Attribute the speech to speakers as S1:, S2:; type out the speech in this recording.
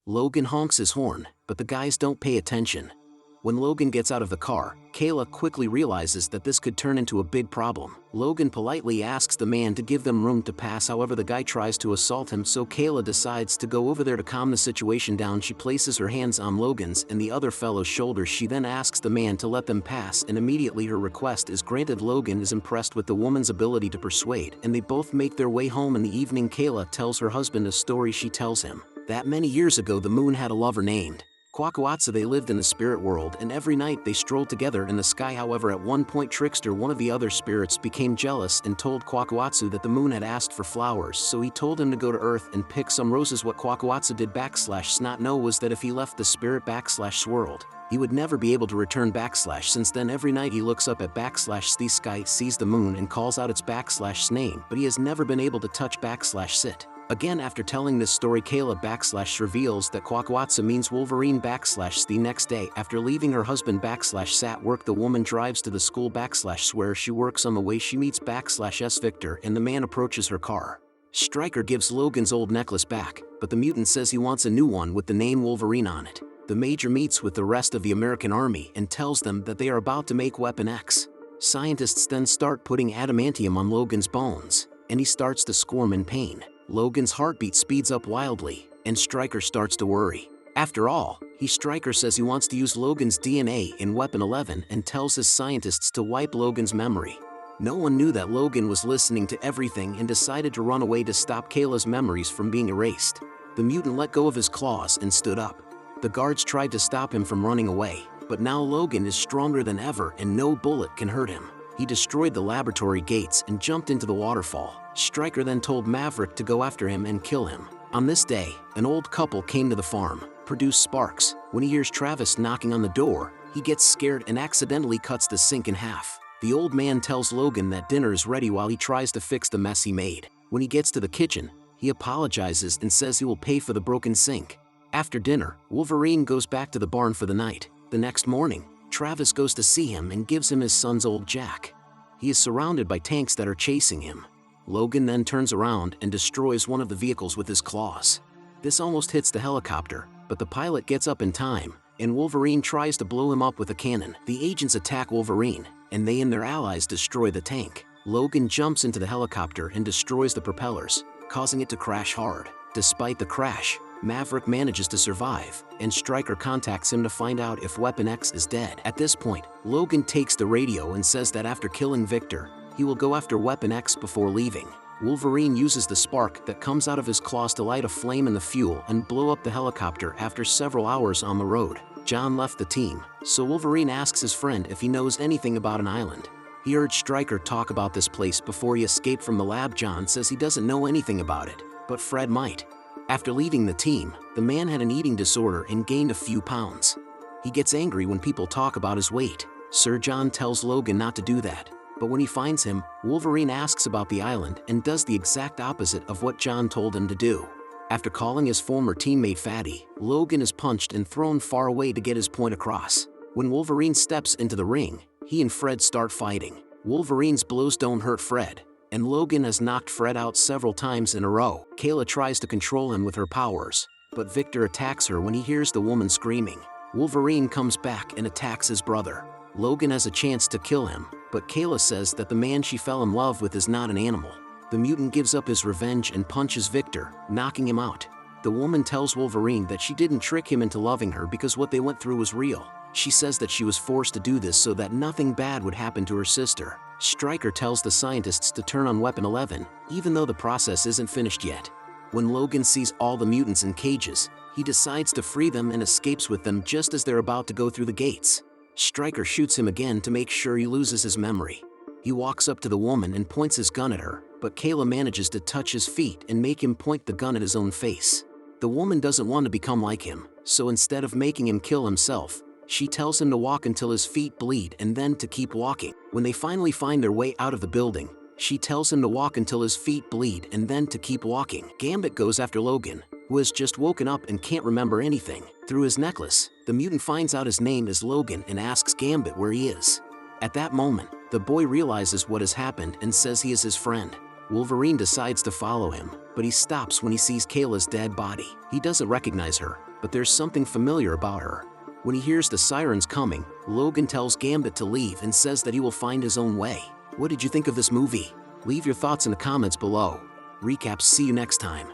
S1: Logan honks his horn, but the guys don't pay attention. When Logan gets out of the car, Kayla quickly realizes that this could turn into a big problem. Logan politely asks the man to give them room to pass, however the guy tries to assault him, so Kayla decides to go over there to calm the situation down. She places her hands on Logan's and the other fellow's shoulders. She then asks the man to let them pass, and immediately her request is granted. Logan is impressed with the woman's ability to persuade, and they both make their way home. In the evening, Kayla tells her husband a story. She tells him that many years ago the moon had a lover named Kwakwatsa. They lived in the spirit world, and every night they strolled together in the sky. However, at one point Trickster, one of the other spirits, became jealous and told Kwakwatsa that the moon had asked for flowers, so he told him to go to Earth and pick some roses. What Kwakwatsa did / not know was that if he left the spirit / world, he would never be able to return / Since then, every night he looks up at / the sky, sees the moon, and calls out its / name, but he has never been able to touch / sit. Again, after telling this story, Kayla / reveals that Kwakwatsa means Wolverine / The next day, after leaving her husband / sat work, the woman drives to the school / where she works. On the way, she meets / Victor, and the man approaches her car. Stryker gives Logan's old necklace back, but the mutant says he wants a new one with the name Wolverine on it. The Major meets with the rest of the American army and tells them that they are about to make Weapon X. Scientists then start putting adamantium on Logan's bones, and he starts to squirm in pain. Logan's heartbeat speeds up wildly, and Stryker starts to worry. After all, Stryker says he wants to use Logan's DNA in Weapon 11 and tells his scientists to wipe Logan's memory. No one knew that Logan was listening to everything and decided to run away to stop Kayla's memories from being erased. The mutant let go of his claws and stood up. The guards tried to stop him from running away, but now Logan is stronger than ever and no bullet can hurt him. He destroyed the laboratory gates and jumped into the waterfall. Stryker then told Maverick to go after him and kill him. On this day, an old couple came to the farm, produced sparks. When he hears Travis knocking on the door, he gets scared and accidentally cuts the sink in half. The old man tells Logan that dinner is ready while he tries to fix the mess he made. When he gets to the kitchen, he apologizes and says he will pay for the broken sink. After dinner, Wolverine goes back to the barn for the night. The next morning, Travis goes to see him and gives him his son's old jack. He is surrounded by tanks that are chasing him. Logan then turns around and destroys one of the vehicles with his claws. This almost hits the helicopter, but the pilot gets up in time, and Wolverine tries to blow him up with a cannon. The agents attack Wolverine, and they and their allies destroy the tank. Logan jumps into the helicopter and destroys the propellers, causing it to crash hard. Despite the crash, Maverick manages to survive, and Stryker contacts him to find out if Weapon X is dead. At this point, Logan takes the radio and says that after killing Victor, he will go after Weapon X before leaving. Wolverine uses the spark that comes out of his claws to light a flame in the fuel and blow up the helicopter. After several hours on the road, John left the team, so Wolverine asks his friend if he knows anything about an island. He urged Stryker talk about this place before he escaped from the lab. John says he doesn't know anything about it, but Fred might. After leaving the team, the man had an eating disorder and gained a few pounds. He gets angry when people talk about his weight. Sir John tells Logan not to do that, but when he finds him, Wolverine asks about the island and does the exact opposite of what John told him to do. After calling his former teammate fatty, Logan is punched and thrown far away to get his point across. When Wolverine steps into the ring, he and Fred start fighting. Wolverine's blows don't hurt Fred, and Logan has knocked Fred out several times in a row. Kayla tries to control him with her powers, but Victor attacks her when he hears the woman screaming. Wolverine comes back and attacks his brother. Logan has a chance to kill him, but Kayla says that the man she fell in love with is not an animal. The mutant gives up his revenge and punches Victor, knocking him out. The woman tells Wolverine that she didn't trick him into loving her because what they went through was real. She says that she was forced to do this so that nothing bad would happen to her sister. Stryker tells the scientists to turn on Weapon 11, even though the process isn't finished yet. When Logan sees all the mutants in cages, he decides to free them and escapes with them just as they're about to go through the gates. Stryker shoots him again to make sure he loses his memory. He walks up to the woman and points his gun at her, but Kayla manages to touch his feet and make him point the gun at his own face. The woman doesn't want to become like him, so instead of making him kill himself, she tells him to walk until his feet bleed and then to keep walking. When they finally find their way out of the building, she tells him to walk until his feet bleed and then to keep walking. Gambit goes after Logan, who has just woken up and can't remember anything. Through his necklace, the mutant finds out his name is Logan and asks Gambit where he is. At that moment, the boy realizes what has happened and says he is his friend. Wolverine decides to follow him, but he stops when he sees Kayla's dead body. He doesn't recognize her, but there's something familiar about her. When he hears the sirens coming, Logan tells Gambit to leave and says that he will find his own way. What did you think of this movie? Leave your thoughts in the comments below. Recaps, see you next time.